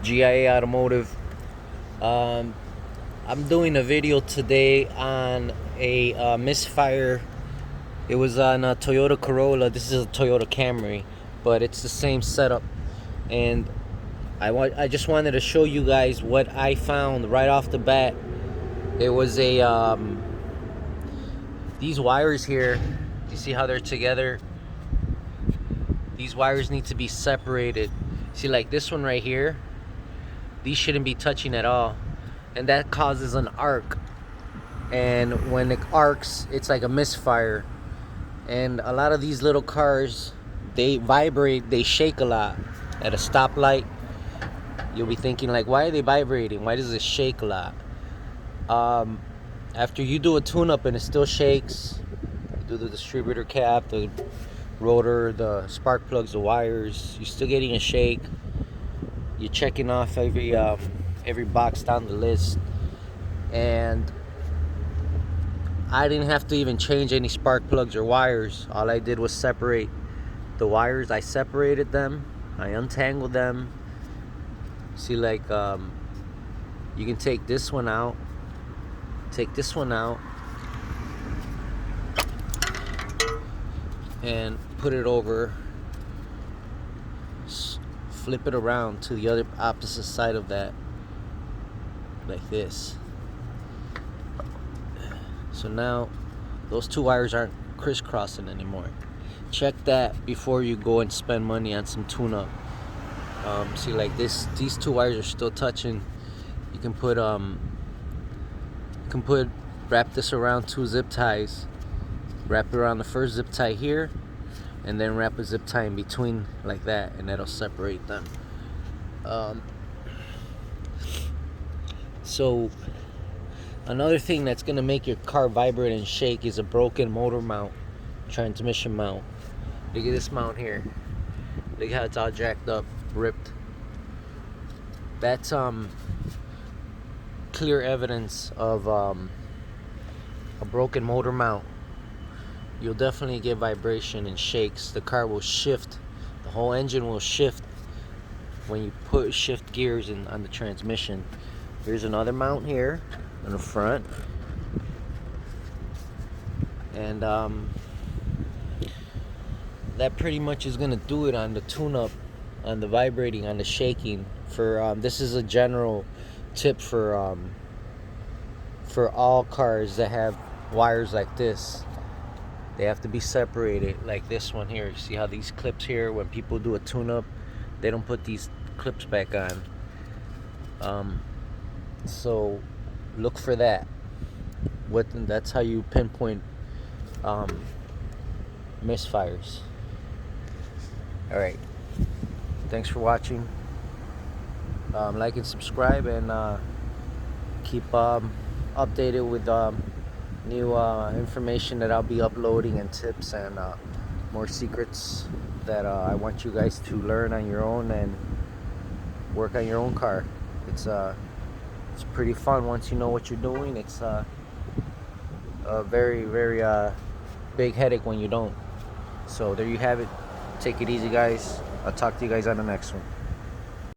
G.I.A Automotive. I'm doing a video today on a misfire. It was on a Toyota Corolla. This is a Toyota Camry, but it's the same setup. And I just wanted to show you guys what I found right off the bat. It was a these wires here. You see how they're together? These wires need to be separated. See, like this one right here, these shouldn't be touching at all, and that causes an arc. And when it arcs, it's like a misfire. And a lot of these little cars, they vibrate, they shake a lot. At a stoplight, you'll be thinking like, why are they vibrating? Why does it shake a lot? After you do a tune-up and it still shakes, you do the distributor cap, the rotor, the spark plugs, the wires, you're still getting a shake. You're checking off every box down the list. And I didn't have to even change any spark plugs or wires. All I did was separate the wires. I separated them, I untangled them. See, like you can take this one out, take this one out, and put it over, flip it around to the other opposite side of that, like this. So now those two wires aren't crisscrossing anymore. Check that before you go and spend money on some tune-up. See, like this, these two wires are still touching. You can wrap this around two zip ties. Wrap it around the first zip tie here, and then wrap a zip tie in between like that, and that'll separate them. So another thing that's gonna make your car vibrate and shake is a broken motor mount, transmission mount. Look at this mount here. Look how it's all jacked up, ripped. That's clear evidence of a broken motor mount. You'll definitely get vibration and shakes. The car will shift. The whole engine will shift when you shift gears on the transmission. Here's another mount here in the front. And that pretty much is gonna do it on the tune-up, on the vibrating, on the shaking. For this is a general tip for all cars that have wires like this. They have to be separated, like this one here. You see how these clips here, when people do a tune-up, they don't put these clips back on. So look for that. That's how you pinpoint misfires. All right, thanks for watching. Like and subscribe, and keep updated with new information that I'll be uploading, and tips, and more secrets that I want you guys to learn on your own and work on your own car. It's pretty fun once you know what you're doing. It's a very, very big headache when you don't. So there you have it. Take it easy, guys. I'll talk to you guys on the next one.